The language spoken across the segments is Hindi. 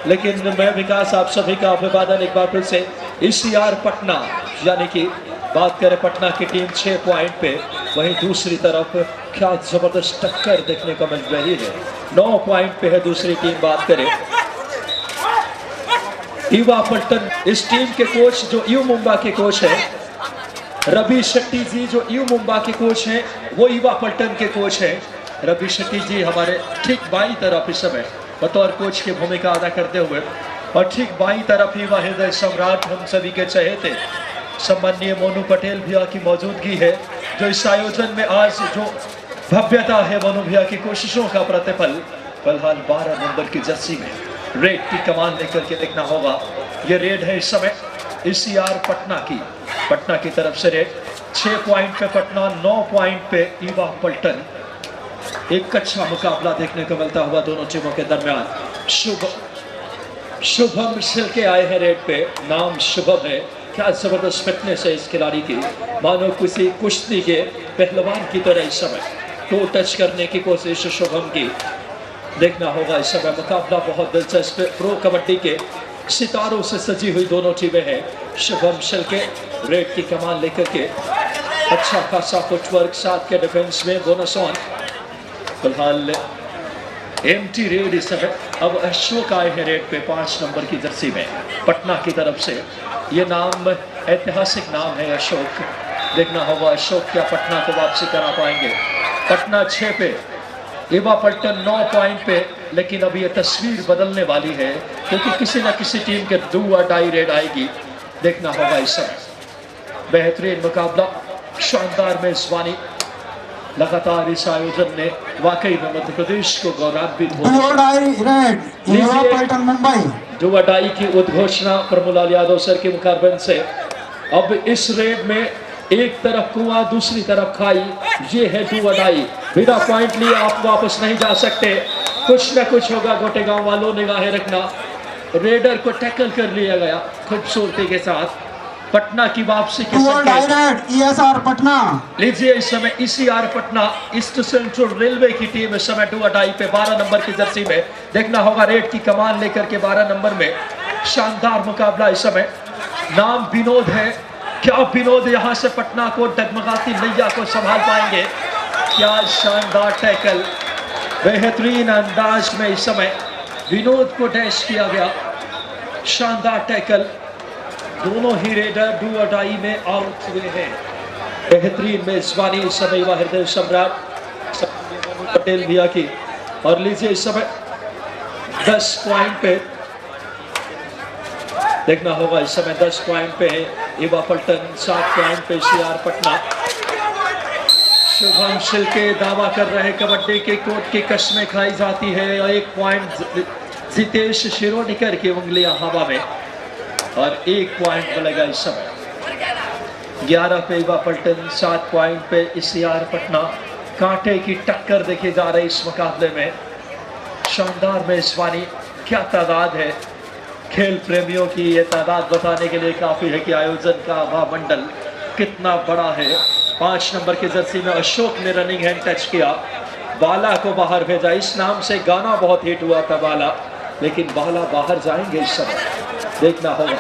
लेकिन मैं विकास आप सभी का अभिवादन एक बार फिर से। ईसीआर पटना यानी कि बात करें पटना की टीम 6 पॉइंट पे, वहीं दूसरी तरफ क्या जबरदस्त टक्कर देखने को मिल रही है। 9 पॉइंट पे है दूसरी टीम। बात करें ईवा पल्टन, इस टीम के कोच जो यू मुंबा के कोच है रवि शेट्टी जी, जो यू मुंबा के कोच हैं वो ईवा पल्टन के कोच हैं। रवि शेट्टी जी हमारे ठीक बाईं तरफ इस समय बतौर कोच की भूमिका अदा करते हुए, और ठीक बाईं तरफ ईवा हृदय सम्राट हम सभी के चहेते सम्माननीय मोनू पटेल भैया की मौजूदगी है, जो इस आयोजन में आज जो भव्यता है मोनू भैया की कोशिशों का प्रतिफल फिलहाल 12 नंबर की जर्सी में रेड की कमान लेकर के देखना होगा। ये रेड है इस समय ईसीआर पटना की तरफ से रेड। 6 पॉइंट पे पटना, 9 पॉइंट पे ईवा पल्टन। एक अच्छा मुकाबला देखने को मिलता हुआ दोनों टीमों के दरमियान। शुभम सिल्के आए हैं रेड पे, नाम शुभम है। क्या जबरदस्त फिटनेस है इस खिलाड़ी की, मानो किसी कुश्ती के पहलवान की तरह इस समय टो टच करने की कोशिश शुभम की देखना होगा इस समय। मुकाबला बहुत दिलचस्प, प्रो कबड्डी के सितारों से सजी हुई दोनों टीमें हैं। शुभम सिल्के रेड की कमान लेकर के, अच्छा खासा फुटवर्क साथ के डिफेंस में बोनस ऑन। फिलहाल एम्प्टी रेड इस समय। अब अशोक आए हैं रेड पे 5 नंबर की जर्सी में पटना की तरफ से। ये नाम ऐतिहासिक नाम है अशोक, देखना होगा अशोक क्या पटना को वापसी करा पाएंगे। पटना 6 पे, ईवा पल्टन 9 पॉइंट पे, लेकिन अब ये तस्वीर बदलने वाली है क्योंकि किसी न किसी टीम के दो या डाई रेड आएगी, देखना होगा इस समय। बेहतरीन मुकाबला, शानदार मेजबानी, लगातार इस आयोजन ने वाकई में मध्य प्रदेश को गौरवान्वित जुवाडाई की उद्घोषणा प्रमोलाल यादव सर के मुखारबंद से। अब इस रेड में एक तरफ कुआं दूसरी तरफ खाई, ये है जुवाडाई। बिना पॉइंट लिए आप वापस नहीं जा सकते, कुछ न कुछ होगा। गोटे गांव वालों निगाहें रखना, रेडर को टैकल कर लिया गया खूबसूरती के साथ। पटना की वापसी के ईएसआर पटना लीजिए इस समय ECR Patna east central railway की टीम इस समय डुआडाई पे 12 नंबर की जर्सी में देखना होगा रेड की कमान लेकर के 12 नंबर में। शानदार मुकाबला इस समय। नाम विनोद है, क्या विनोद यहां से पटना को डगमगाती नैया को संभाल पाएंगे? क्या शानदार टैकल, बेहतरीन अंदाज में इस समय विनोद को डैश किया गया। शानदार टैकल, दोनों ही रेडर डू और डाई में आउट हुए हैं। बेहतरीन मेजबानी इस समय हृदय सम्राट पटेल भैया की। और लीजिए इस समय 10 पॉइंट पे देखना होगा इस समय 10 पॉइंट पे है ईवा पल्टन, 7 पॉइंट पे ईसीआर पटना। शुभम सिल्के दावा कर रहे कबड्डी के कोर्ट की कस्में खाई जाती है। और 1 पॉइंट जितेश शिरोनिकर की उंगलियां हवा में, और 1 पॉइंट मिलेगा इस समय। 11 पे ईवा पल्टन, 7 पॉइंट पे ईसीआर पटना। कांटे की टक्कर देखी जा रही इस मुकाबले में। शानदार मेजबानी, क्या तादाद है। खेल प्रेमियों की ये तादाद बताने के लिए काफी है कि आयोजन का महामंडल कितना बड़ा है। 5 नंबर की जर्सी में अशोक ने रनिंग हैंड टच किया, बाला को बाहर भेजा। इस नाम से गाना बहुत हिट हुआ था बाला, लेकिन बाला बाहर जाएंगे इस समय, देखना होगा।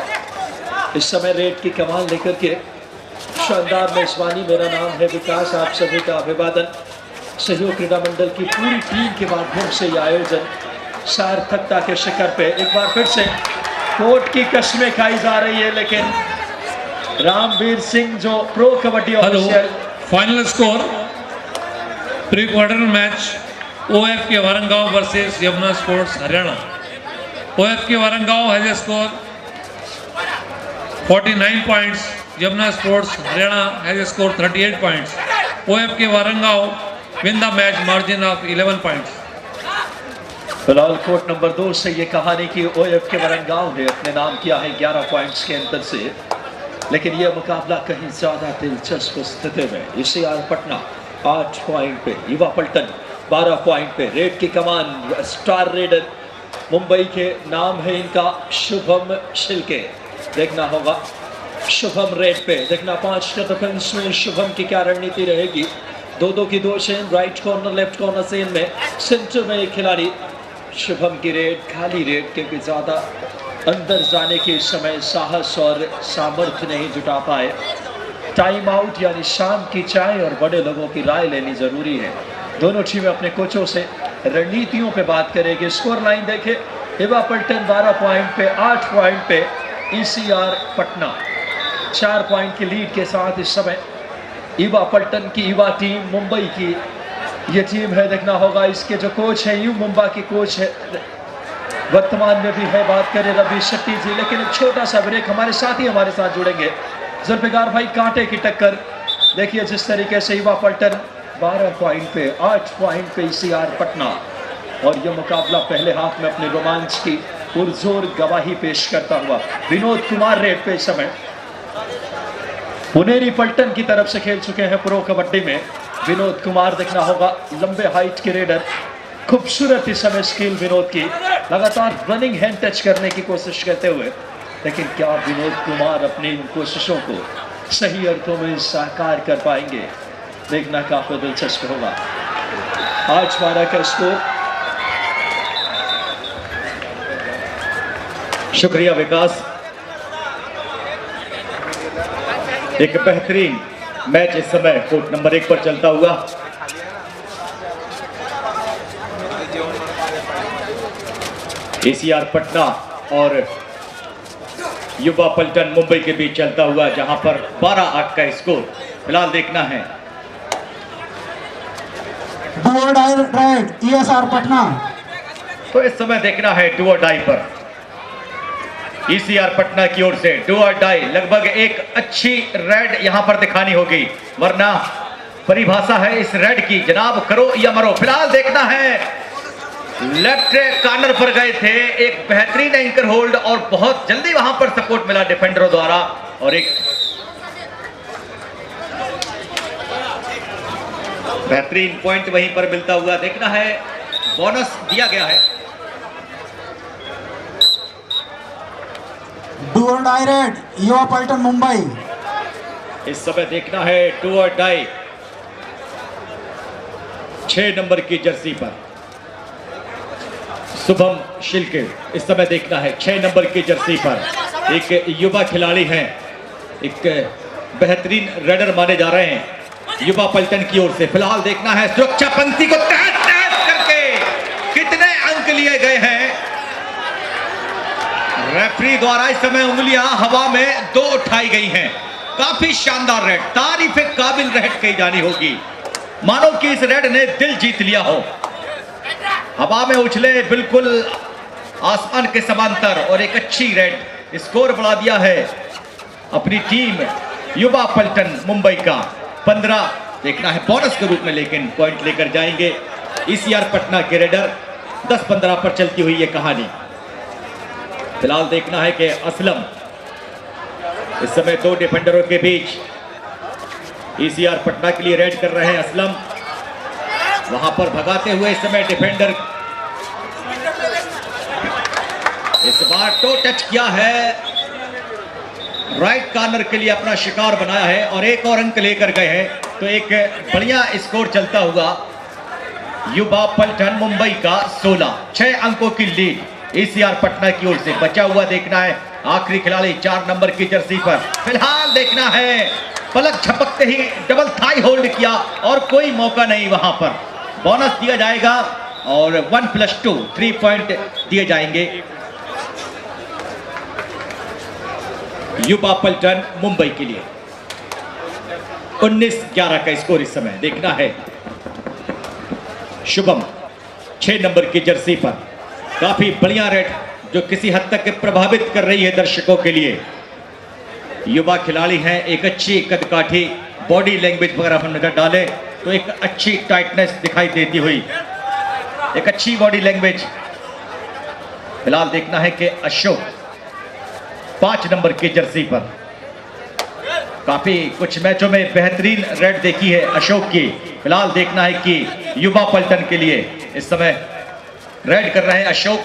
इस समय रेड की कमान लेकर के शानदार मेजबानी। मेरा नाम है विकास, आप सभी का अभिवादन। सहयोग क्रीड़ा मंडल की पूरी टीम के माध्यम से यह आयोजन सार्थकता के शिखर पे। एक बार फिर से कोर्ट की कस्में खाई जा रही है, लेकिन रामवीर सिंह जो pro kabaddi official. Final score pre quarter match OF के वारंगांव versus Yamuna sports Haryana. OF के वारंगांव has a score 49 points. Yamuna Sports Haryana has a score 38 points. OF के वारंगांव win the match margin of 11 points. फिलहाल कोर्ट नंबर 2 से ये कहानी कि OF के वारंगांव ने अपने नाम किया है 11 पॉइंट्स के अंतर से, लेकिन यह मुकाबला कहीं ज्यादा दिलचस्प स्थिति में। ईसीआर पटना 8 पॉइंट पे, ईवा पल्टन 12 पॉइंट पे। रेड की कमान स्टार रेडर मुंबई के नाम है इनका शुभम शिल्के, देखना होगा शुभम रेड पे। देखना 5 के डिफेंस में शुभम की क्या रणनीति रहेगी। 2-2 की 2 chain, right corner left corner chain में, सेंटर में एक खिलाड़ी शुभम की रेड खाली रेड, क्योंकि ज्यादा अंदर जाने के समय साहस और सामर्थ्य नहीं जुटा पाए। टाइम आउट यानी शाम की चाय और बड़े लोगों की राय लेनी जरूरी है। दोनों टीमें अपने कोचों से रणनीतियों पे बात करेंगे। स्कोर लाइन देखें, इवा पल्टन 12 पॉइंट पे, 8 पॉइंट पे ईसीआर पटना 4 पॉइंट की लीड के साथ इस समय इवा पल्टन की इवा टीम मुंबई की ये टीम है। देखना होगा इसके जो कोच है, यू मुंबई के कोच है, वर्तमान में भी है, बात करें रवि शेट्टी जी। लेकिन एक छोटा सा ब्रेक, हमारे साथ जुड़ेंगे जुल्फिकार भाई। कांटे की टक्कर देखिए जिस तरीके से इवा पल्टन 12 पॉइंट पे, 8 पॉइंट पे ईसीआर पटना, और यह मुकाबला पहले हाफ में अपने रोमांच की पुरजोर गवाही पेश करता हुआ। विनोद कुमार रेड पे इस समय पुनेरी पल्टन की तरफ से खेल चुके हैं प्रो कबड्डी में। विनोद कुमार देखना होगा, लंबे हाइट के रेडर, खूबसूरत इस समय स्किल विनोद की, लगातार रनिंग हैंड टच करने की कोशिश करते हुए। लेकिन क्या विनोद कुमार अपनी इन कोशिशों को सही अर्थों में साकार कर पाएंगे, देखना काफी दिलचस्प होगा। 8-12 का स्कोर। शुक्रिया विकास। एक बेहतरीन मैच इस समय कोर्ट नंबर 1 पर चलता हुआ। ईसीआर पटना और युवा पल्टन मुंबई के बीच चलता हुआ, जहां पर 12-8 का स्कोर फिलहाल देखना है। Red ESR Patna. तो इस समय देखना है डू और डाई पर ईसीआर पटना की ओर से डू और डाई। लगभग एक अच्छी रेड यहां पर दिखानी होगी, वरना परिभाषा है इस रेड की, जनाब करो या मरो। फिलहाल देखना है, लेफ्ट कॉर्नर पर गए थे, एक बेहतरीन एंकर होल्ड और बहुत जल्दी वहां पर सपोर्ट मिला डिफेंडरों द्वारा, और एक बेहतरीन पॉइंट वहीं पर मिलता हुआ देखना है। बोनस दिया गया है। डू और डाई रेड युवा पल्टन मुंबई। इस समय देखना है डू और डाई 6 नंबर की जर्सी पर शुभम शिल्के। इस समय देखना है 6 नंबर की जर्सी पर एक युवा खिलाड़ी हैं, एक बेहतरीन रेडर माने जा रहे हैं युवा पल्टन की ओर से। फिलहाल देखना है सुरक्षा पंक्ति को तहस करके कितने अंक लिए गए हैं। रेफरी द्वारा इस समय उंगलियां हवा में 2 उठाई गई हैं। काफी शानदार रेड, तारीफ काबिल रेड कही जानी होगी, मानो कि इस रेड ने दिल जीत लिया हो। हवा में उछले बिल्कुल आसमान के समांतर, और एक अच्छी रेड स्कोर बढ़ा दिया है अपनी टीम युवा पल्टन मुंबई का। 15 देखना है बोनस के रूप में, लेकिन पॉइंट लेकर जाएंगे ईसीआर पटना के रेडर। 10-15 पर चलती हुई ये कहानी। फिलहाल देखना है कि असलम इस समय 2 डिफेंडरों के बीच ईसीआर पटना के लिए रेड कर रहे हैं। असलम वहां पर भगाते हुए इस समय डिफेंडर, इस बार टो टच किया है, राइट कॉर्नर के लिए अपना शिकार बनाया है और एक और अंक लेकर गए हैं। तो एक बढ़िया स्कोर चलता हुआ युवा पल्टन मुंबई का 6 अंकों की लीड ईसीआर पटना की ओर से। बचा हुआ देखना है आखिरी खिलाड़ी 4 नंबर की जर्सी पर। फिलहाल देखना है पलक झपकते ही डबल थाई होल्ड किया और कोई मौका नहीं वहां पर। बोनस दिया जाएगा और 1+2 3 पॉइंट दिए जाएंगे युवा पल्टन मुंबई के लिए। 19-11 का स्कोर इस समय देखना है। शुभम 6 नंबर की जर्सी पर काफी बढ़िया रेड जो किसी हद तक प्रभावित कर रही है दर्शकों के लिए। युवा खिलाड़ी हैं, एक अच्छी कदकाठी बॉडी लैंग्वेज वगैरह हम नजर डालें तो एक अच्छी टाइटनेस दिखाई देती हुई, एक अच्छी बॉडी लैंग्वेज। फिलहाल देखना है कि अशोक 5 नंबर की जर्सी पर काफी कुछ मैचों में बेहतरीन रेड देखी है अशोक की। फिलहाल देखना है कि युवा पल्टन के लिए इस समय रेड कर रहे हैं अशोक।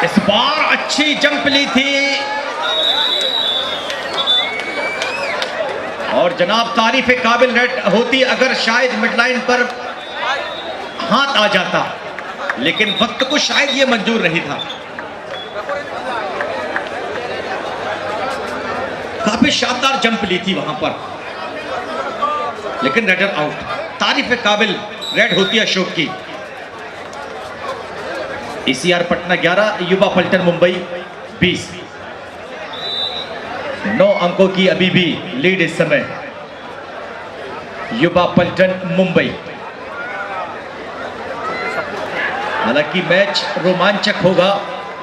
इस बार अच्छी जंप ली थी और जनाब तारीफ काबिल रेड होती अगर शायद मिडलाइन पर हाथ आ जाता, लेकिन वक्त को शायद ये मंजूर नहीं था। काफी शानदार जंप ली थी वहां पर, लेकिन रेडर आउट। तारीफ काबिल रेड होती है अशोक की। ईसीआर पटना 11, युवा पलटन मुंबई 20। 9 अंकों की अभी भी लीड इस समय युवा पलटन मुंबई। हालांकि मैच रोमांचक होगा,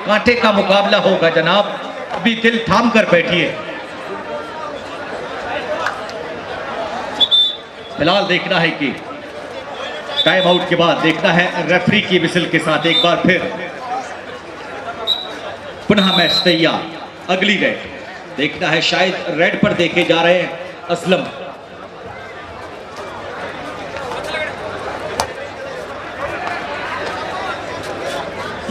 कांटे का मुकाबला होगा जनाब। अभी दिल थाम कर बैठिए। फिलहाल देखना है कि टाइम आउट के बाद देखना है रेफरी की विसिल के साथ एक बार फिर पुनः मैच तैयार। अगली रेड देखना है, शायद रेड पर देखे जा रहे हैं असलम।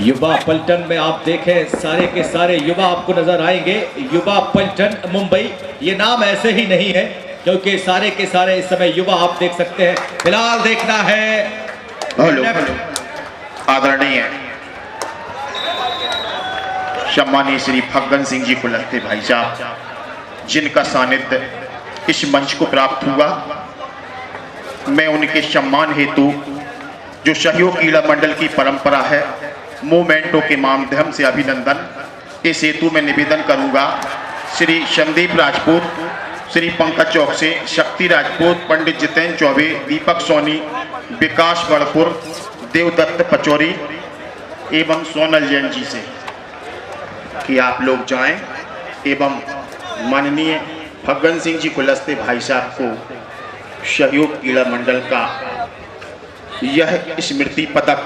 युवा पलटन में आप देखें सारे के सारे युवा आपको नजर आएंगे। युवा पलटन मुंबई, ये नाम ऐसे ही नहीं है क्योंकि सारे के सारे इस समय युवा आप देख सकते हैं। फिलहाल देखना है आदरणीय सम्मानीय श्री फग्गन सिंह जी कुलस्ते भाई साहब, जिनका सानिध्य इस मंच को प्राप्त हुआ, मैं उनके सम्मान हेतु जो सहयोग क्रीड़ा मंडल की परंपरा है, मोमेंटो के माध्यम से अभिनंदन इस हेतु में निवेदन करूंगा। श्री संदीप राजपूत, श्री पंकज चौक से शक्ति राजपूत, पंडित जितेंद्र चौबे, दीपक सोनी, विकास गढ़पुर, देवदत्त पचौरी एवं सोनल जैन जी से कि आप लोग जाएं एवं माननीय फग्गन सिंह जी कुलस्ते भाई साहब को सहयोग क्रीड़ा मंडल का यह स्मृति पदक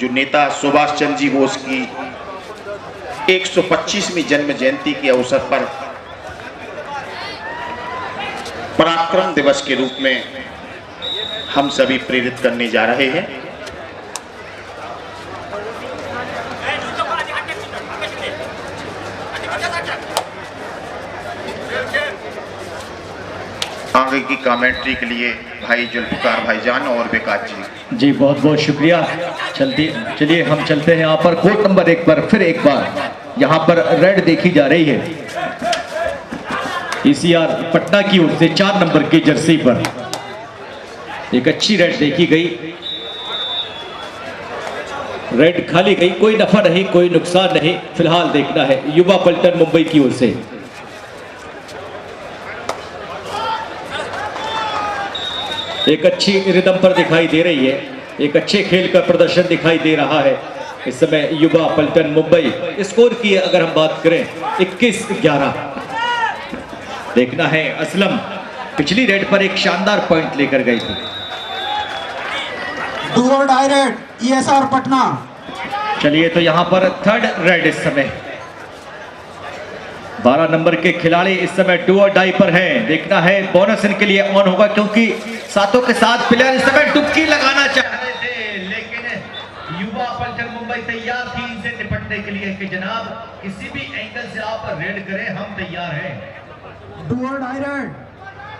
जो नेता सुभाष चंद्र जी बोस की 125वीं जन्म जयंती के अवसर पर पराक्रम दिवस के रूप में हम सभी प्रेरित करने जा रहे हैं। आगे की कमेंट्री के लिए भाई जुल्फिकार भाईजान और विकास जी बहुत बहुत शुक्रिया। चलिए हम चलते हैं यहाँ पर कोर्ट नंबर 1 पर। फिर एक बार यहाँ पर रेड देखी जा रही है ईसीआर पटना की ओर से 4 नंबर की जर्सी पर एक अच्छी रेड देखी गई। रेड खाली गई, कोई नफा नहीं, कोई नुकसान नहीं। फिलहाल देखना है युवा पलटन मुंबई की ओर से एक अच्छी रिदम पर दिखाई दे रही है, एक अच्छे खेल का प्रदर्शन दिखाई दे रहा है इस समय युवा पलटन मुंबई। स्कोर की अगर हम बात करें 21-11। देखना है असलम पिछली रेड पर एक शानदार पॉइंट लेकर गई थी। डू और डाई रेड ईएसआर पटना। चलिए तो यहां पर थर्ड रेड इस समय 12 नंबर के खिलाड़ी इस समय डू और डाई पर हैं। देखना है बोनस इनके लिए ऑन होगा क्योंकि सातों के साथ प्लेयर इस समय डुबकी लगाना चाह रहे थे, लेकिन युवा पलटन मुंबई तैयार थी इनसे निपटने के लिए कि जनाब किसी भी एंगल से आप रेड करें, हम तैयार हैं। डू और डाई रेड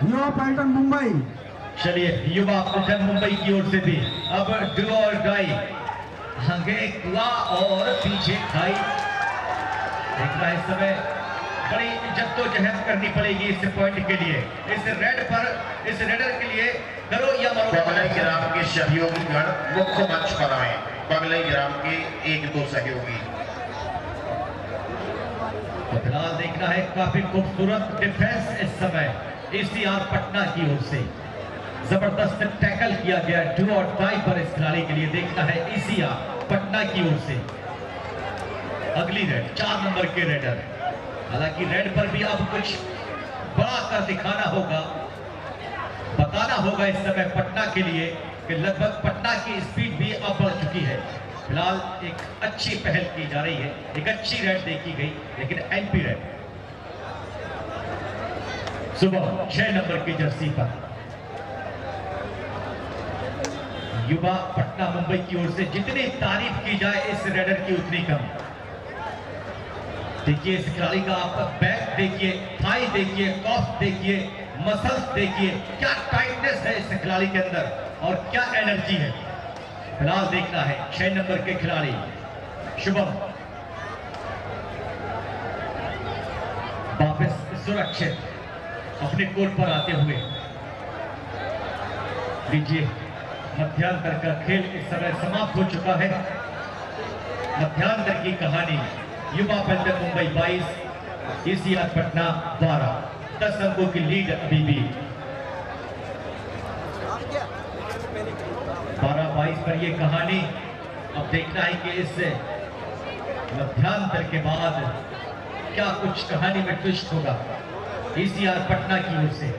युवा पलटन मुंबई। चलिए युवा पलटन मुंबई की ओर से भी अब डू और डाई, आगे कुआ और पीछे खाई। देखना इस समय बड़ी जद्दोजहद करनी पड़ेगी इस पॉइंट के लिए, इस रेड पर, इस रेडर के लिए करो या मरो। बगलई ग्राम के सहयोगीगण मुख्य मंच पर आए। बगलई ग्राम के 1-2 सहयोगी। तो फिलहाल देखना है काफी खूबसूरत डिफेंस इस समय ईसीआर पटना की ओर से। जबरदस्त टैकल किया गया डू और डाई पर इस खिलाड़ी के लिए। देखना है ईसीआर पटना की ओर से अगली रेड 4 नंबर के रेडर। हालांकि रेड पर भी अब कुछ बड़ा कर दिखाना होगा, बताना होगा इस समय पटना के लिए कि लगभग पटना की स्पीड भी अब बढ़ चुकी है। फिलहाल एक अच्छी पहल की जा रही है, एक अच्छी रेड देखी गई, लेकिन एनपी रेड सुबह 6 नंबर की जर्सी पर युवा पटना मुंबई की ओर से। जितनी तारीफ की जाए इस रेडर की उतनी कम। देखिए इस खिलाड़ी का आप बैक देखिए, थाई देखिए, कॉफ देखिए, मसल्स देखिए, क्या टाइटनेस है इस खिलाड़ी के अंदर और क्या एनर्जी है। फिलहाल देखना है 6 नंबर के खिलाड़ी शुभम वापस सुरक्षित अपने कोर्ट पर आते हुए। लीजिए, मध्यांतर का खेल इस समय समाप्त हो चुका है। मध्यांतर की कहानी युवा पंचायत मुंबई 22, ईसीआर पटना 12, 10 अंकों की लीड अभी भी 12-22 पर यह कहानी। अब देखना है कि इस मध्यांतर के बाद क्या कुछ कहानी में ट्विस्ट होगा ईसीआर पटना की ओर से।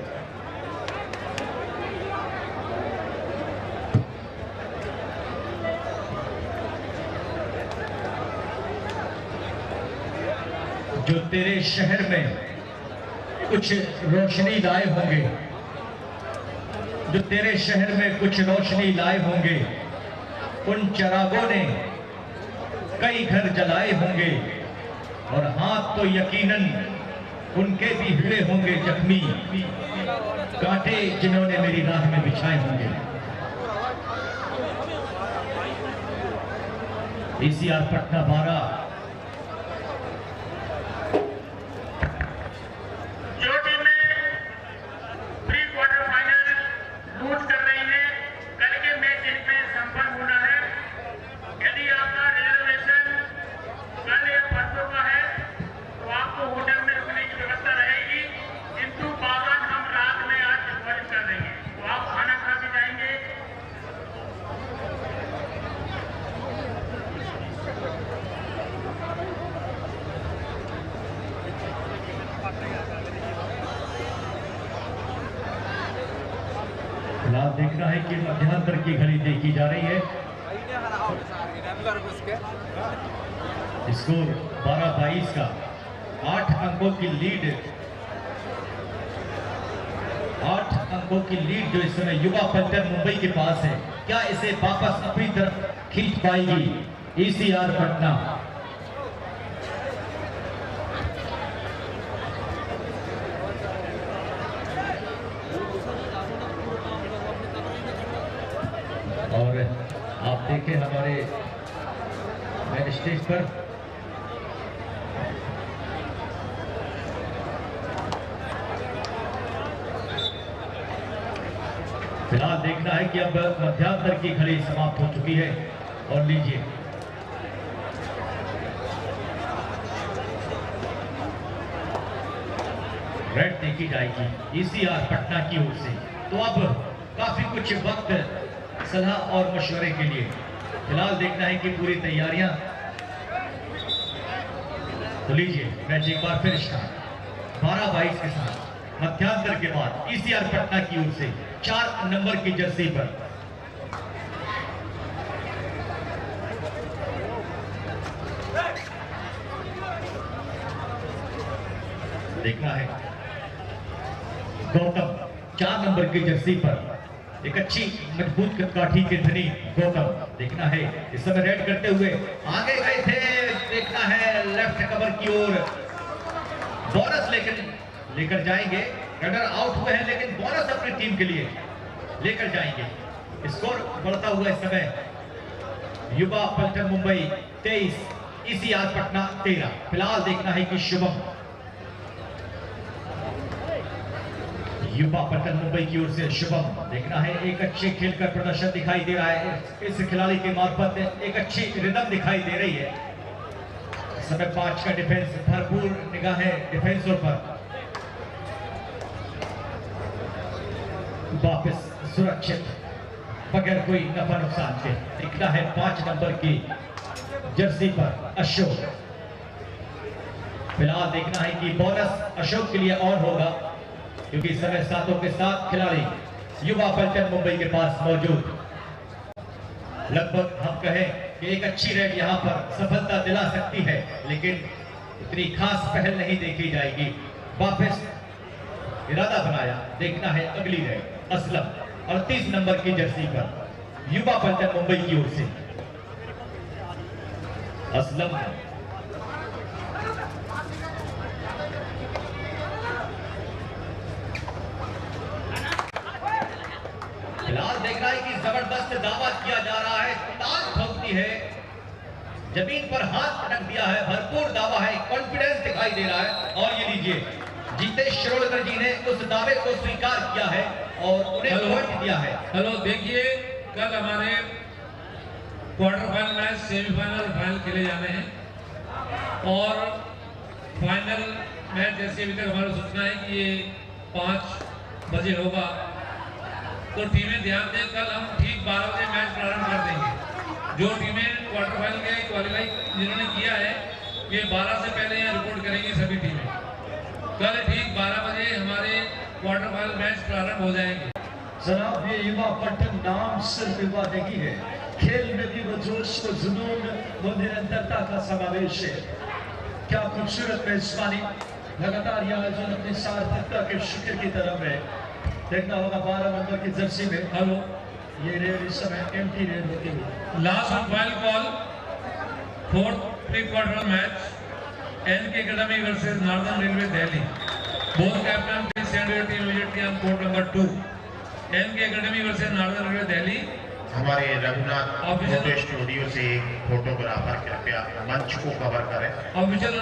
जो तेरे शहर में कुछ रोशनी लाए होंगे, जो तेरे शहर में कुछ रोशनी लाए होंगे, उन चिरागों ने कई घर जलाए होंगे और हाथ तो यकीनन उनके भी हुए होंगे जख्मी, कांटे जिन्होंने मेरी राह में बिछाए होंगे। ईसीआर पटना 12 फिलहाल देखना है कि मध्यांतर की घड़ी देखी जा रही है। स्कोर 12-22 का 8 अंकों की लीड, 8 अंकों की लीड जो इस समय युवा पंचायत मुंबई के पास है, क्या इसे वापस अपनी तरफ खींच पाएगी ईसीआर पटना? और आप देखें हमारे मेन स्टेज पर फिलहाल देखना है कि अब मध्यांतर की घड़ी समाप्त हो चुकी है। और लीजिए, रेड देखी जाएगी ईसीआर पटना की ओर से। तो अब काफी कुछ वक्त सलाह और मशवरे के लिए। फिलहाल देखना है कि पूरी तैयारियां। तो लीजिए, मैच एक बार फिर स्टार्ट 12-22 के साथ मध्यांतर के बाद ईसीआर पटना की ओर से 4 नंबर की जर्सी पर देखना है गौतम 4 नंबर की जर्सी पर एक अच्छी मजबूत काठी के धनी गौतम। देखना है इस समय रेड करते हुए आगे गए थे। देखना है लेफ्ट कवर की ओर बोनस लेकर जाएंगे। रनर आउट हुए हैं लेकिन बोनस अपनी टीम के लिए लेकर जाएंगे। स्कोर बढ़ता हुआ इस समय युवा पलटन मुंबई 23, ईसीआर पटना 13। फिलहाल देखना है कि शुभम युवा पलटन मुंबई की ओर से शुभम। देखना है एक अच्छे खेल का प्रदर्शन दिखाई दे रहा है इस खिलाड़ी के मार्फत, एक अच्छी रिदम दिखाई दे रही है। इस समय 5 का डिफेंस, भरपूर निगाहें डिफेंसर पर। वापस सुरक्षित बगैर कोई नफा नुकसान के। दिखना है 5 नंबर की जर्सी पर अशोक। फिलहाल देखना है कि बोनस अशोक के लिए ऑन होगा क्योंकि इस समय 7 के 7 खिलाड़ी युवा पलटन मुंबई के पास मौजूद। लगभग हम कहें कि एक अच्छी रेड यहां पर सफलता दिला सकती है, लेकिन इतनी खास पहल नहीं देखी जाएगी। वापस इरादा बनाया। देखना है अगली रेड असलम 38 नंबर की जर्सी पर युवा पलटन मुंबई की ओर से असलम। फिलहाल देख रहा है कि जबरदस्त दावा किया जा रहा है की है, जमीन पर हाथ पटक दिया है, भरपूर दावा है, कॉन्फिडेंस दिखाई दे रहा है। और ये लीजिए, जीतेश शिरोडकर जी ने उस दावे को स्वीकार किया है और उन्हें पॉइंट दिया है। हेलो, देखिए कल हमारे क्वार्टर फाइनल मैच, सेमीफाइनल और फाइनल खेले जाने हैं और फाइनल मैच जैसे अभी तक हमारी सूचना है कि ये 5 बजे होगा, तो टीमें ध्यान दें, कल हम ठीक 12 बजे मैच प्रारंभ कर देंगे। जो टीमें क्वार्टर फाइनल के क्वालिफाई जिन्होंने किया है, ये 12 से पहले यहाँ रिपोर्ट करेंगी सभी टीमें। कल ठीक 12 बजे हमारे क्वार्टर फाइनल मैच प्रारंभ हो जाएंगे। जनाब, ये युवा पट्टन नाम सिर्फ युवा नहीं है, खेल में भी वो जोश, वो जुनून, वो निरंतरता का समावेश है। क्या खूबसूरत मेजबानी, लगातार यह आयोजन अपनी सार्थकता के शिखर की तरफ है। देखना होगा 12 नंबर की जर्सी में। हेलो, ये रेड इस समय एम्प्टी रेड होती है। Last of final call, 4th pre quarter match, NK Academy versus northern railway Delhi. Both captain please send your team immediately on court number 2। NK Academy versus northern railway Delhi. हमारे रघुनाथ फोटो स्टूडियो से एक फोटोग्राफर कृपया मंच को कवर करें। Official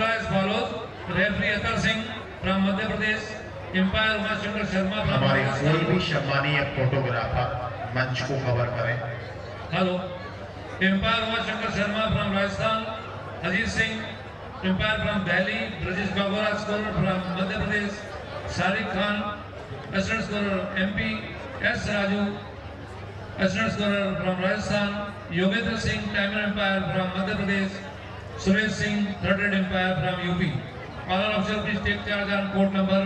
as follows, referee Atar Singh from Madhya Pradesh, umpire Umashankar Sharma from हमारे कोई भी सम्मानीय फोटोग्राफर मंच को कवर करें। Hello, umpire Umashankar Sharma from Rajasthan, Ajit Singh umpire from Delhi, Brajesh Babura scorer from Madhya Pradesh, Sharik Khan assistant scorer MP, S Raju assistant scorer from Rajasthan, Yogendra Singh timer umpire from Madhya Pradesh, Suresh Singh third red umpire from UP। All officer please take charge on court number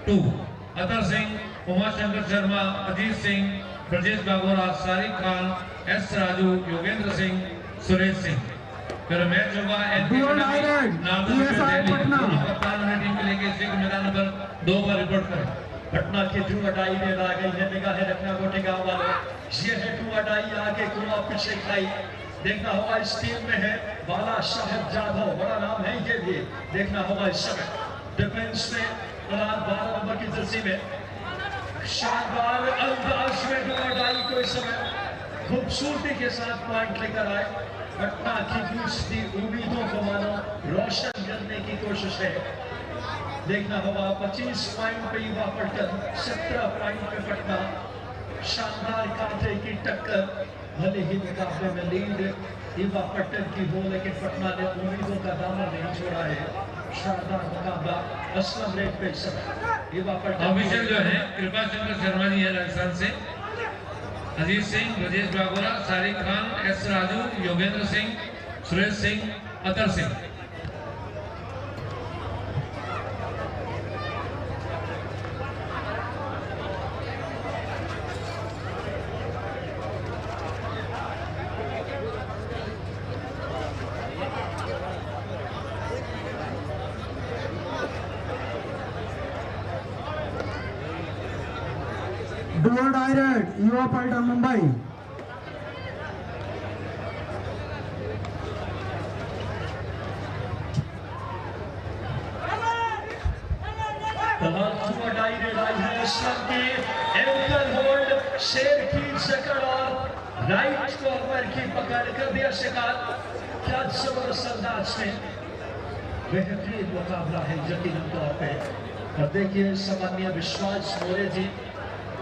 2। Atar Singh, Umashankar Sharma, Ajit Singh, Brajesh Babura, Sharik Khan, S Raju, Yogendra Singh, Suresh Singh. फिर मैच होगा NK टीम के लेके स्टेट मैदान नंबर 2 पर रिपोर्ट करें। पटना की टू अटाई में आ गई है, निगाहें रखना गोटे गांव वालों। ये है टू अटाई, आगे कुआ पीछे खाई। देखना होगा इस टीम में है बाला साहेब जाधव, बड़ा नाम है ये भी। देखना होगा इस समय डिफेंस में 12 नंबर की जर्सी में शानदार अंदाज में टू अटाई को इस समय खूबसूरती के साथ पॉइंट लेकर आए। पटना की दूसरी उम्मीदों को मानो रोशन करने की कोशिश है। देखना होगा 25 पॉइंट पे युवा पटन, 17 पॉइंट पे पटना। शानदार कांटे की टक्कर, भले ही मुकाबले में लीड युवा पटन की हो, लेकिन पटना ने उम्मीदों का दामन नहीं छोड़ा है। शानदार मुकाबला असलम रेट पे समय युवा पटन। ऑफिशियल जो है कृपा चंद्र शर्मा जी है राजस्थान से, Ajit Singh, Brajesh Babura, Sharik Khan, S Raju, Yogendra Singh, Suresh Singh, Atar Singh. Dual direct युवा पलटन मुंबई। शेर की जकड़ और राइट कॉर्नर की पकड़ कर दिया शिकार। क्या जबरदस्त अंदाज में बेहतरीन मुकाबला है यकीनन तौर पे। और देखिए सामान्य विश्वास मोरे जी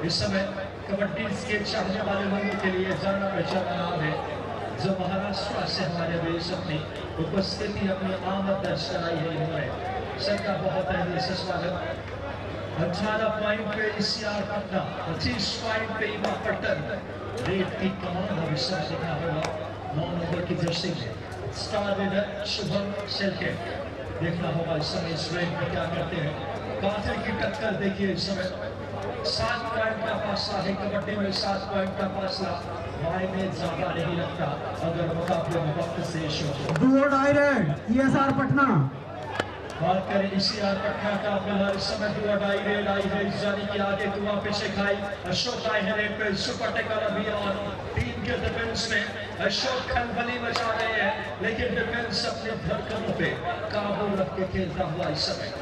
इस समय कबड्डी के चाहने वाले लोगों के लिए जाना पहचाना नाम है, जो महाराष्ट्र से हमारे देश अपनी उपस्थिति, अपनी आमद दर्ज कराई है। इन्होंने सबका बहुत पहले से स्वागत। 18 पॉइंट पे ECR पटना, 25 पॉइंट पे युवा पटन। रेड की कमान भविष्य देखना होगा 9 नंबर की जर्सी में स्टार रेडर शुभम शेलके। देखना होगा इस समय इस रेड में क्या करते हैं। कांटे की टक्कर देखिए इस समय 7 पॉइंट का फासला है कबड्डी में। 7 पॉइंट का फासला मायने ज्यादा नहीं लगता अगर मुकाबले में वक्त से show. Dual direct ESR Patna. बात करें ECR पटना का, फिलहाल इस समय टू अटाई रेड आई है, यानी कि आगे कुआ पीछे खाई। अशोक आए हैं रेड पे, सुपर टेकर अभी और टीम के डिफेंस में अशोक खलबली मचा रहे हैं, लेकिन डिफेंस अपने धड़कनों पे काबू रख के खेलता हुआ इस समय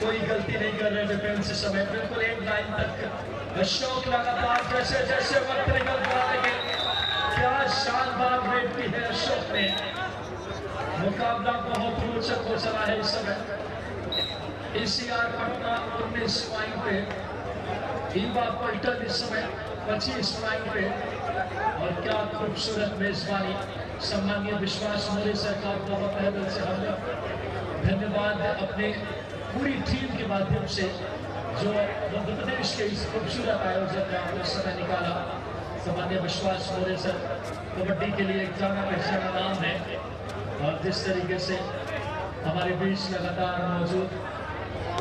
कोई गलती नहीं कर रहे डिफेंस इस समय, बिल्कुल एक लाइन तक। अशोक लगातार जैसे जैसे वक्त निकलता है, क्या की है अशोक ने। मुकाबला बहुत रोचक हो चला है इस समय। ईसीआर पटना 19 पॉइंट पे, ईवा पल्टन इस समय 25 पॉइंट पे। और क्या खूबसूरत मेजबानी। सम्मानीय विश्वास मोरे सरकार का तहे दिल से हम धन्यवाद अपने पूरी टीम के माध्यम से जो मध्य प्रदेश के इस खूबसूरत आयोजन में आपने समय निकाला। सम्मानीय विश्वास मोरे सर कबड्डी के लिए एक जाना पहचाना नाम है और जिस तरीके से हमारे बीच लगातार मौजूद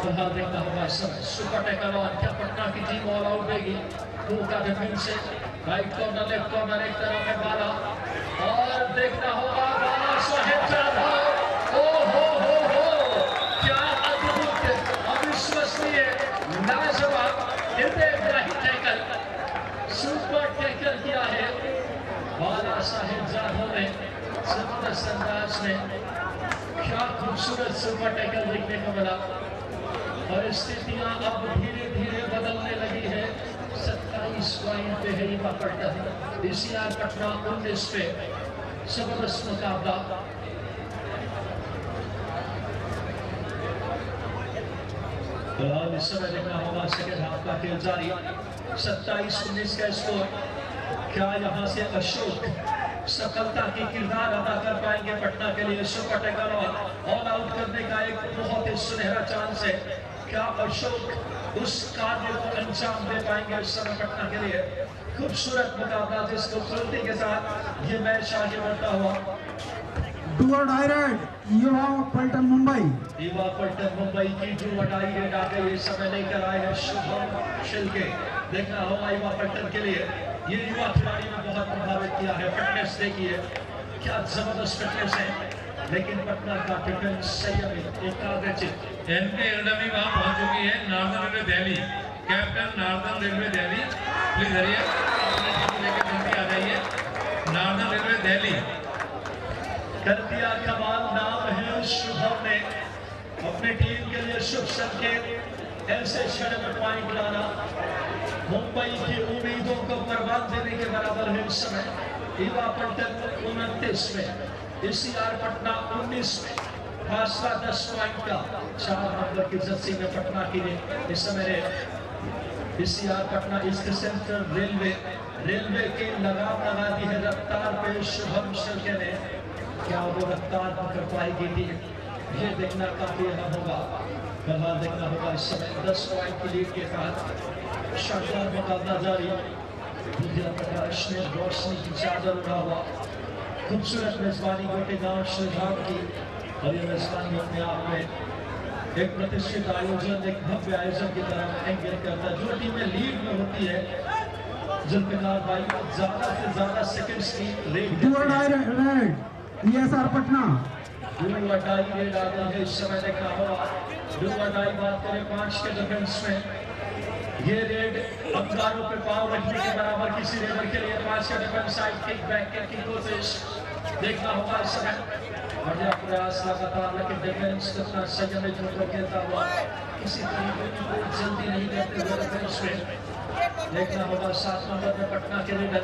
फिलहाल देखना होगा सुपर टैकल और क्या पटना की टीम ऑल आउट देगी। दो का डिफेंस से राइट कॉर्नर लेफ्ट कॉर्नर एक तरफ में बाला और देखना होगा बाला साहेब जाधव। क्या अद्भुत अविश्वसनीय लाजवाब हृदयग्राही टैकल सुपर टैकल किया है बाला साहेब जाधव ने जबरदस्त अंदाज में। क्या खूबसूरत सुपर टैकल देखने को मिला और स्थितियां अब धीरे धीरे बदलने लगी है। 27 पॉइंट पे है ईवा पल्टन, ईसीआर पटना 19 पे। जबरदस्त मुकाबला। फिलहाल इस समय देखना होगा सेकेंड हाफ का खेल जारी। 27-19 का स्कोर। क्या यहाँ से अशोक सफलता की किरदार अदा कर पाएंगे पटना के लिए? सुपर टैकल और ऑल आउट करने का एक बहुत ही सुनहरा चांस है। क्या अशोक उस कार्य को अंजाम दे पाएंगे इस समय पटना के लिए? खूबसूरत मुकाबला जिस खूबसूरती के साथ ये मैच आगे बढ़ता हुआ। डू और डाई रेड ईवा पल्टन मुंबई। ईवा पल्टन मुंबई की डू और डाई रेड आ गई इस समय लेकर आए हैं शुभम शिल्के। देखना होगा ईवा पल्टन के लिए ये युवा खिलाड़ी ने बहुत प्रभावित किया है। फिटनेस देखिए क्या जबरदस्त फिटनेस है। लेकिन पटना का डिफेंस संयमी एकाग्रचित। एनके एकेडमी वहां पहुंच चुकी है। Northern railway Delhi captain northern railway Delhi please हरिए अपने टीम लेकर जल्दी आ जाइए। नॉर्दर्न रेलवे दिल्ली कर दिया कमाल। नाम है शुभम ने अपनी टीम के लिए शुभ संकेत। ऐसे क्षण में पॉइंट लाना मुंबई की उम्मीदों को बर्बाद देने के बराबर है इस समय। ईवा पल्टन 29 में, ईसीआर पटना 19 में। फासला 10 पॉइंट का। 4 नंबर की जर्सी में पटना की ने इस समय ECR Patna east central railway की लगाम लगा दी है रफ्तार पे शुभम शिल्के ने। क्या वो रफ्तार पकड़ पाएगी टीम? ये देखना काफी अहम होगा। फिलहाल देखना होगा इस समय 10 पॉइंट की लीड के साथ शानदार मुकाबला जारी। प्रकाश ने रोशनी की चादर उड़ा हुआ। खूबसूरत मेजबानी गोटे गांव श्रीधाम की और ये मेजबानी अपने आप में एक प्रतिष्ठित आयोजन, एक भव्य आयोजन की तरह एंगेज करता है। जो टीमें लीड में होती है जुल्फिकार भाई को ज्यादा से ज्यादा सेकंड्स की रेड ईएसआर पटना रेड आ गई है इस समय। देखना होगा बात करें 5 के डिफेंस में। ये रेड अंगारों पे पाव रखने के बराबर किसी रेडर के लिए 5 का defence side kick back kick की कोशिश। देखना होगा इस समय बढ़िया प्रयास लगातार, लेकिन डिफेंस कितना संयमित होकर खेलता हुआ किसी तरीके की कोई जल्दी नहीं करते हुए डिफेंस में। देखना होगा 7 नंबर में पटना के रेडर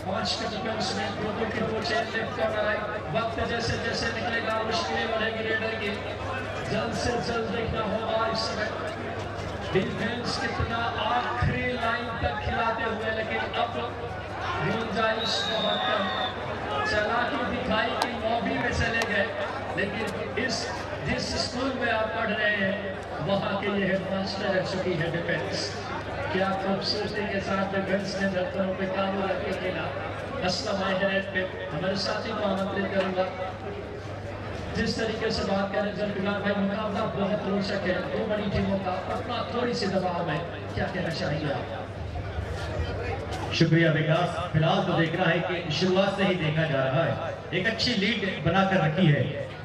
5 के डिफेंस में। दो की दो चेन लेफ्ट कॉर्नर राइट। वक्त जैसे जैसे निकलेगा मुश्किलें बढ़ेगी रेडर की। जल्द से जल्द देखना होगा इस समय डिफेंस कितना आखिरी लाइन तक खिलाते हुए, लेकिन अब गुंजाइश बहुत कम। चालाकी दिखाई कि लॉबी में चले गए, लेकिन जिस स्कूल में आप पढ़ रहे हैं वहाँ के ये हेडमास्टर रह चुकी है डिफेंस। क्या खूबसूरती के साथ डिफेंस ने धड़कनों पे काबू रख के खेला। असलम हेड पे हमारे साथी को आमंत्रित करूंगा। जिस तरीके से बात करें जुल्फिकार भाई, मुकाबला बहुत रोचक है। दो बड़ी टीमों का अपना थोड़ी सी दबाव है, क्या कहना चाहेंगे आप? शुक्रिया विकास। फिलहाल तो देखना है कि शुरुआत से ही देखा जा रहा है एक अच्छी लीड बनाकर रखी है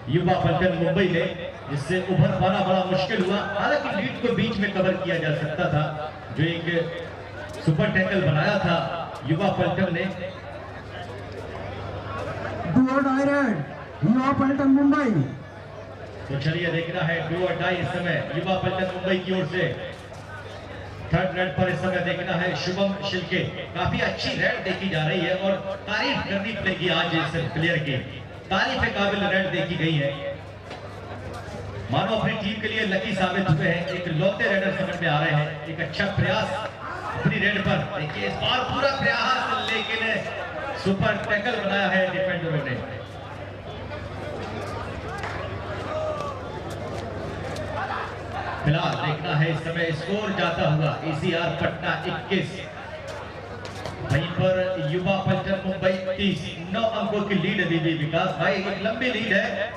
युवा पल्टन मुंबई ने, जिससे उभर पाना बड़ा मुश्किल हुआ। हालांकि लीड को बीच में कवर किया जा सकता था। जो एक सुपर टैकल बनाया था युवा पल्टन ने। युवा पल्टन मुंबई। तो चलिए देखना है डू और डाई इस समय युवा पल्टन मुंबई की ओर से। थर्ड रेड पर इस समय देखना है शुभम शिल्के। काफी अच्छी रेड देखी जा रही है और तारीफ करनी पड़ेगी आज इस प्लेयर की, तारीफ काबिल रेड देखी गई है। मानो अपनी टीम के लिए लकी साबित हुए हैं, एक लौते रेडर समझ में आ रहे हैं। एक अच्छा प्रयास अपनी रेड पर, देखिए इस बार पूरा प्रयास, लेकिन सुपर टैकल बनाया है डिफेंडरों ने। फिलहाल देखना है इस समय स्कोर जाता हुआ ECR पटना 21, वहीं पर युवा पलटन मुंबई 30। 9 अंकों की लीड अभी भी विकास भाई, एक लंबी लीड है।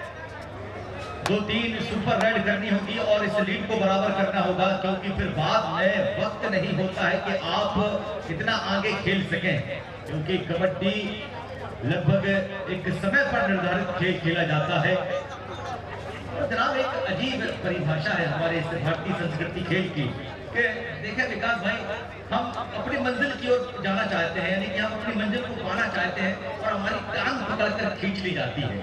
2-3 सुपर रेड करनी होगी और इस लीड को बराबर करना होगा, क्योंकि फिर बाद में वक्त नहीं होता है कि आप इतना आगे खेल सकें, क्योंकि कबड्डी लगभग एक समय पर निर्धारित खेल खेला जाता है। तो जनाब एक अजीब परिभाषा है हमारे इस भारतीय संस्कृति खेल की कि देखें विकास भाई, हम अपनी मंजिल की ओर जाना चाहते हैं, यानी कि हम अपनी मंजिल को पाना चाहते हैं और हमारी टांग पकड़कर खींच ली जाती है।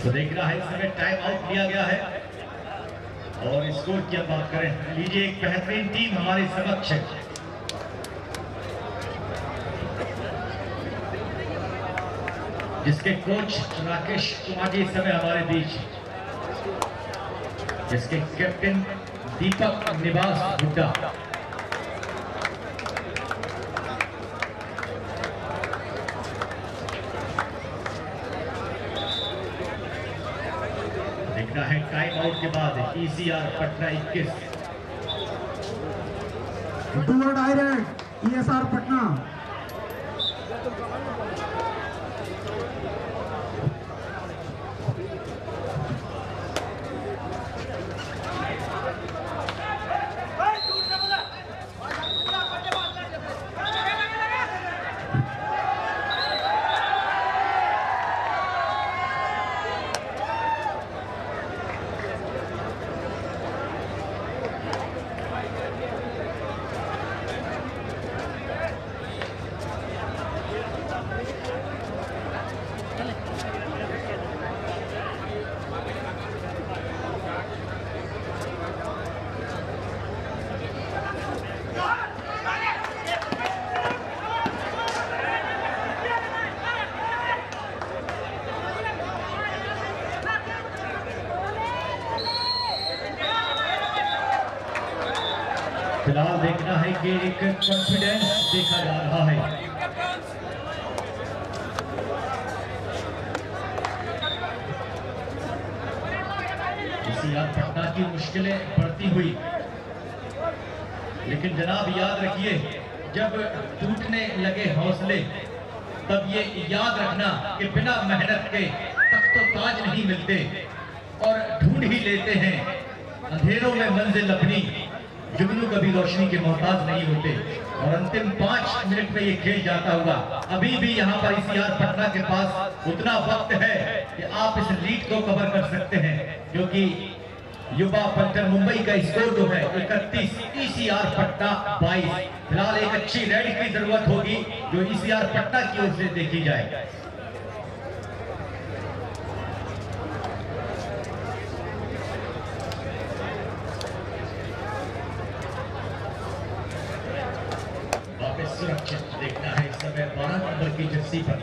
तो देख रहा है इस समय टाइम आउट लिया गया है और स्कोर की अब बात करें, लीजिए एक बेहतरीन टीम हमारे समक्ष है, जिसके कोच राकेश कुमार जी इस समय हमारे बीच, जिसके कैप्टन दीपक निवास हुड्डा, देखना है टाइम आउट के बाद ECR पटना 21। ESR पटना। फिलहाल देखना है कि एक कॉन्फिडेंस देखा जा रहा है। ECR पटना की मुश्किलें बढ़ती हुई, लेकिन जनाब याद रखिए, जब टूटने लगे हौसले तब ये याद रखना कि बिना मेहनत के तख्तो ताज नहीं मिलते और ढूंढ ही लेते हैं अंधेरों में मंजिल अपनी, जुगनू कभी रोशनी के मोहताज नहीं होते। और अंतिम 5 मिनट में ये खेल जाता हुआ, अभी भी यहाँ पर ECR पटना के पास उतना वक्त है कि आप इस लीड को कवर कर सकते हैं, क्योंकि युवा पलटन मुंबई का स्कोर जो है 31, ECR पटना 22। फिलहाल एक अच्छी रेड की जरूरत होगी जो ECR पटना की ओर से देखी जाए। सुरक्षित देखना है इस समय 12 नंबर की जर्सी पर।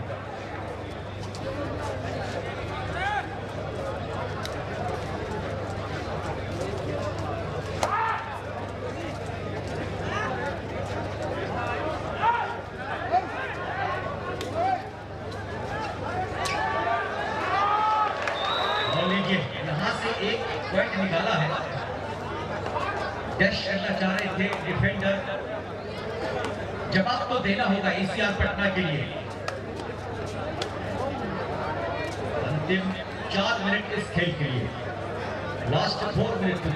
और लीजिए यहां से एक पॉइंट निकाला है, डैश करना चाह रहे थे डिफेंडर, जवाब तो देना होगा ECR पटना के लिए। अंतिम 4 मिनट इस खेल के लिए, लास्ट 4 मिनट को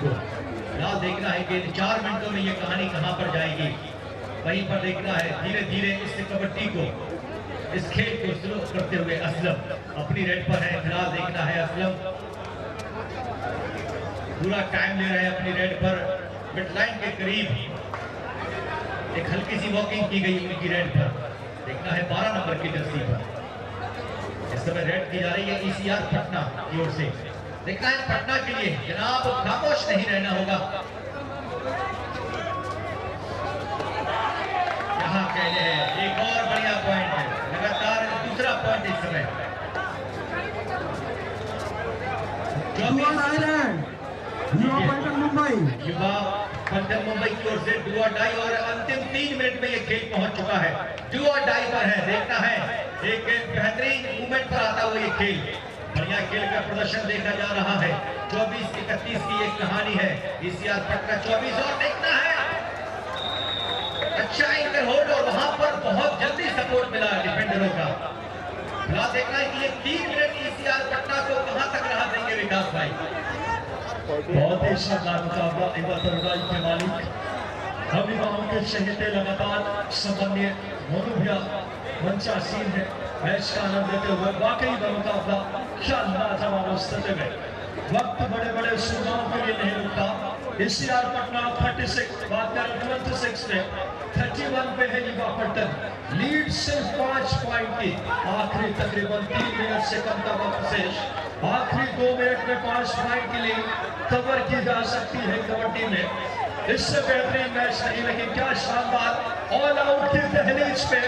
फिलहाल देखना है कि 4 मिनटों में ये कहानी कहां पर जाएगी। वहीं पर देखना है धीरे धीरे इस कबड्डी को, इस खेल को शुरू करते हुए असलम अपनी रेड पर है। फिलहाल देखना है असलम पूरा टाइम ले रहे हैं अपनी रेड पर, मिड लाइन के करीब एक हल्की सी वॉकिंग की गई उनकी रेड पर। देखना है 12 नंबर की जर्सी पर, इस समय रेड की जा रही है ईसीआर पटना की ओर से। देखना है पटना के लिए जनाब खामोश नहीं रहना होगा। यहाँ कहने हैं एक और बढ़िया पॉइंट है, लगातार दूसरा पॉइंट इस समय। युवा पलटन मुंबई की ओर से डू और डाई, और अंतिम 3 मिनट में ये खेल पहुंच चुका है। डू और डाई पर है, देखना है एक बेहतरीन मूवमेंट पर आता हुआ ये खेल। बढ़िया खेल का प्रदर्शन देखा जा रहा है। 24-31 की एक कहानी है। ईसीआर पटना 24 और देखना है अच्छा इंटर होल्ड, और वहां पर बहुत जल्दी सपोर्ट मिला डिफेंडरों का। देखना है कि ये 3 मिनट ईसीआर पटना को कहां तक राहत देंगे विकास भाई। बहुत ही शानदार मुकाबला के मालिक हम युवाओं के चहेते लगातार सम्मान्य मोनू मंचासीन है मैच का आनंद लेते हुए। वाकई का मुकाबला शानदार जवाब स्थिति में वक्त बड़े बड़े सुधारों के लिए नहीं रुकता। ईसीआर पटना 36 बात करें 26 पे 31 पे है युवा पलटन। लीड सिर्फ 5 पॉइंट की। आखिरी तकरीबन 3 मिनट से कम का वक्त शेष। आखिरी 2 मिनट में 5 पॉइंट के लिए कवर की जा सकती है कबड्डी में। इससे बेहतरीन मैच नहीं, लेकिन क्या शानदार ऑल आउट की दहलीज पे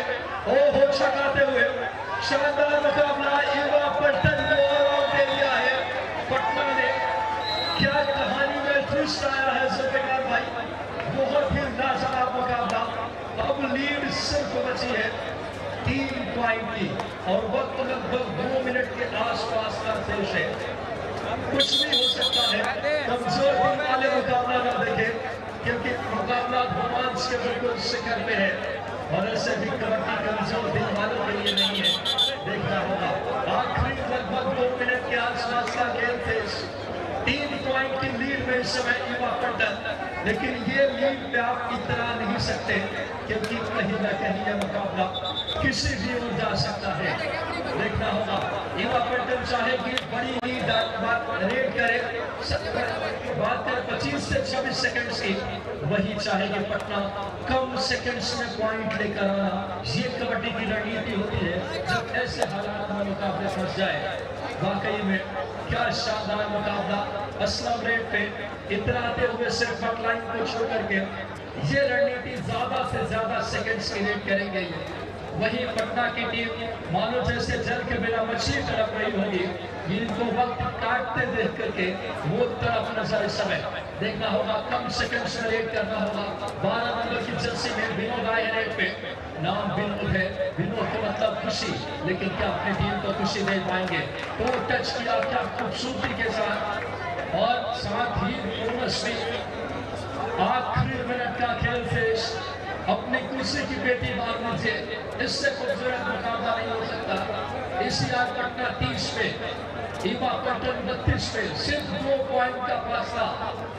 हो छकाते हुए शानदार मुकाबला युवा पलटन को ऑल आउट दे दिया है पटना ने। क्या कहानी में ट्विस्ट आया है जुल्फिकार भाई, बहुत ही लाजवाब मुकाबला। अब लीड सिर्फ बची है 3 पॉइंट की और वक्त लगभग 2 मिनट के आसपास का शेष है। कुछ भी हो सकता है। कमजोर टीम वाले मुकाबला ना देखें, क्योंकि मुकाबला रोमांच के बिल्कुल शिखर पे है और ऐसे भी कबड्डी कमजोर टीम वालों के लिए नहीं है। देखना होगा आखिरी लगभग 2 मिनट के आसपास का खेल शेष। 3 पॉइंट की लीड में इस समय युवा पलटन, लेकिन ये लीड पे आप इतना नहीं सकते, क्योंकि कहीं ना कहीं यह मुकाबला किसी भी ओर जा सकता है। देखना होगा युवा पलटन चाहे कि बड़ी लीड रेड करे, बात करें 25 से 26 सेकंड की, वही चाहेगी पटना कम सेकंड्स में पॉइंट लेकर आना। ये कबड्डी की रणनीति होती है जब ऐसे हालात में मुकाबले फंस जाए। वाकई में क्या शानदार मुकाबला। असलम रेड पे इतराते हुए सिर्फ लाइन को छोड़ करके ये रणनीति ज्यादा से ज्यादा सेकंड्स की रेड करेंगे। वही पटना की टीम मानो जैसे जल के बिना मछली तड़प रही होगी। इनको वक्त काटते देख करके वो तरफ नजर इस समय। देखना होगा कम सेकंड्स में रेड करना होगा। 12 नंबर की जर्सी में विनोद आए हैं रेड पे। नाम विनोद है, विनोद का मतलब खुशी, लेकिन क्या अपनी टीम को खुशी दे पाएंगे? तो टच किया क्या खूबसूरती के साथ, और साथ ही बोनस में आखिरी मिनट का खेल शेष। अपनी कुर्सी की बेटी बात मुझे इससे खूबसूरत मुकाबला नहीं हो सकता। ईसीआर पटना 30 पे, युवा पलटन 32 पे, सिर्फ 2 पॉइंट का फासला।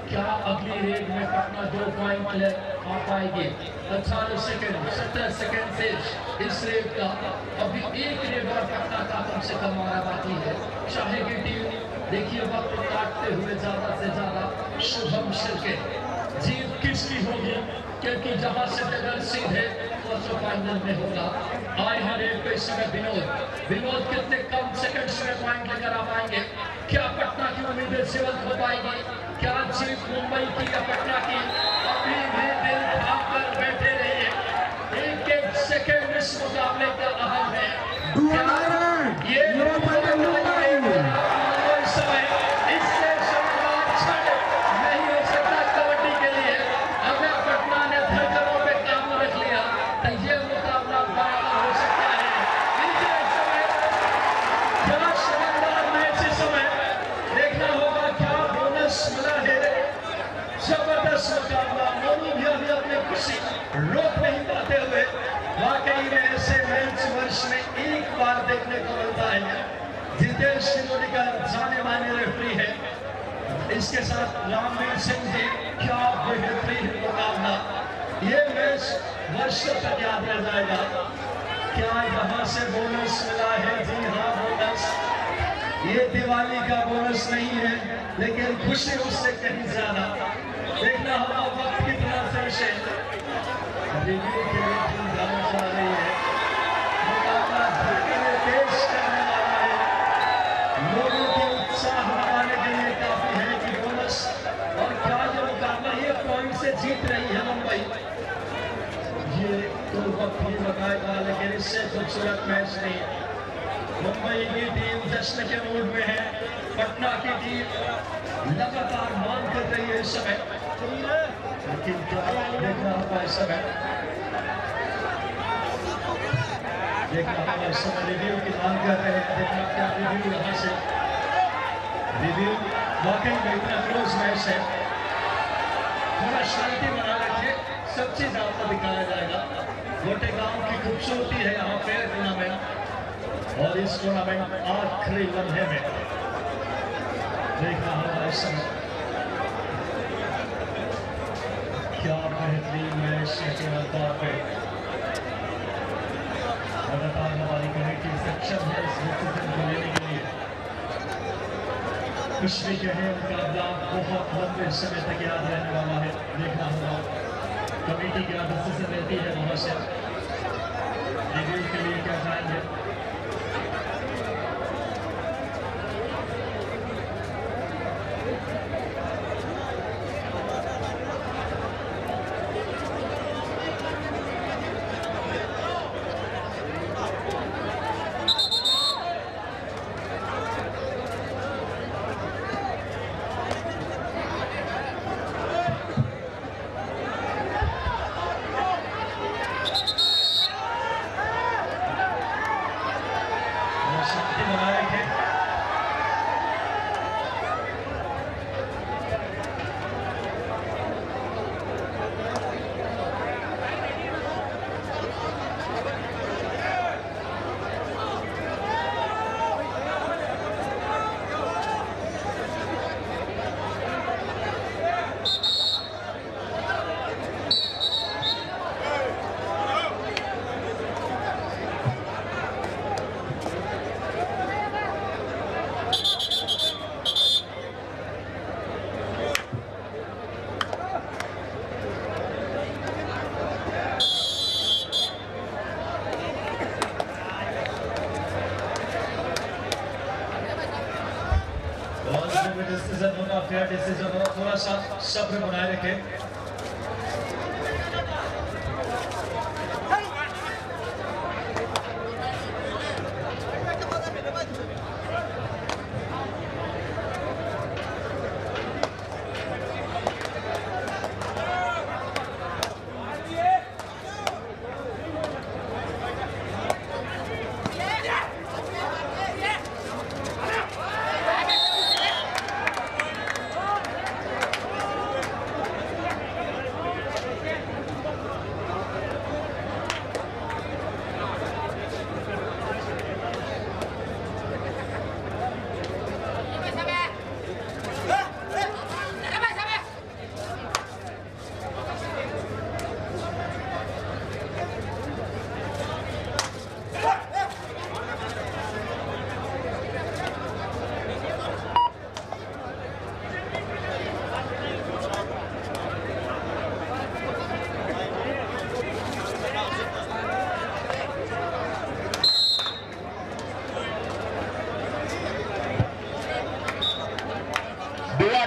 क्या अगली रेड में पटना 2 पॉइंट ले आ पाएगी? 18 सेकंड 17 सेकंड से इस रेड का अभी एक रेड और पटना का कम से कम आना बाकी है। चाहेगी टीम देखिए वक्त काटते हुए ज्यादा से ज्यादा शुभम शिर्के। जीत किसकी होगी? क्योंकि जहां से टक्कर सीधे क्वार्टर फाइनल में होगा। आए हैं रेड पे इस समय विनोद कितने कम सेकंड्स में पॉइंट लेकर आ पाएंगे? क्या पटना की उम्मीदें जीवंत हो पाएगी? क्या जीत मुंबई की या पटना की? अभी भी दिल थाम कर बैठे रहिए। एक सेकंड इस मुकाबले का अहम है। ये समय इससे नहीं हो सकता कबड्डी के लिए। अगर पटना ने धड़कनों पे काम रख लिया तो ये मुकाबला बराबर हो सकता है। क्या शानदार मैच इस समय। देखना होगा क्या बोनस मिला है। जबरदस्त मुकाबला। मोनू भी अभी अपनी खुशी रोक नहीं पाते हुए। वाकई में ऐसे मैच वर्ष में एक बार देखने को मिलता है। जितेश शिरोडीकर जाने माने रेफरी है, इसके साथ रामवीर सिंह जी। क्या बेहतरीन मुकाबला। ये मैच वर्षों तक याद रह जाएगा। क्या यहाँ से बोनस मिला है? जी हाँ, बोनस। ये दिवाली का बोनस नहीं है, लेकिन खुशी उससे कहीं ज्यादा। देखना होगा वक्त कितना शेष है। रिव्यू के लिए टीम जाना चाह रही है। मुकाबला धड़कने पेश करने वाला है। मुंबई। ये तो वक्त ही बताएगा, लेकिन इससे खूबसूरत मैच नहीं। मुंबई की टीम जश्न के मूड में है, पटना की टीम लगातार मांग कर रही है इस समय, लेकिन क्या देखना होगा इस समय, देखना होगा इस समय। रिव्यू की मांग कर रहे हैं, देखना क्या रिव्यू यहाँ से, रिव्यू वाकई में इतना क्लोज मैच है। थोड़ा शांति बना रखे, सब चीज आपको दिखाया जाएगा। गोटे गांव की खूबसूरती है यहाँ पे टूर्नामेंट, और इस टूर्नामेंट आखिरी लम्हे में देखना होगा इस समय क्या बेहतरीन मैच के आधार पे लगातार हमारी कमेटी सक्षम है इस डिसीजन को लेने के लिए। कुछ भी कहे, मुकाबला बहुत लंबे समय तक याद रहने वाला है। देखना होगा कमेटी क्या डिसीजन लेती है, वहां से रिव्यू के लिए क्या जाएंगे। शांति बनाए रखें। डिसीजन होगा, फेयर डिसीजन होगा, थोड़ा सा सब्र बनाए रखें।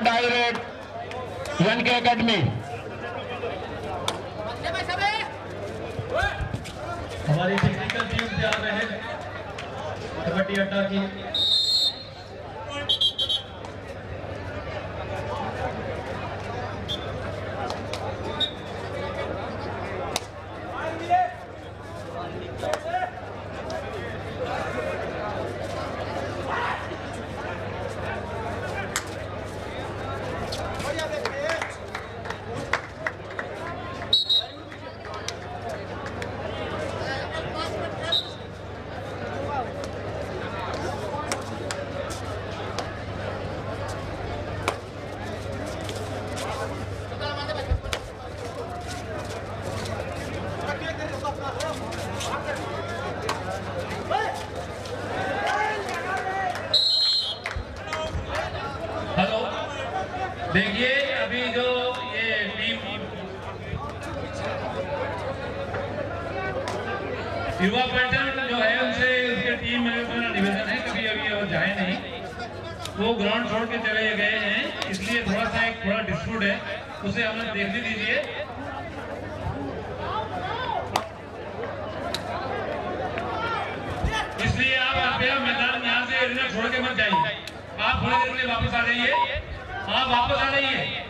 डायरेक्ट एनके एकेडमी हमारी टेक्निकल टीम तैयार रहे कबड्डी अड्डा की। हेलो, देखिए अभी जो ये टीम युवा पैटर्न जो है उनसे उसके टीम में मेरा निवेदन है, कभी अभी वो जाए नहीं, वो ग्राउंड छोड़ के चले गए हैं, इसलिए थोड़ा सा एक थोड़ा डिस्प्यूट है, उसे हमें देखने दीजिए। थोड़ी देर के लिए वापस आ जाइए, आप वापस आ जाइए।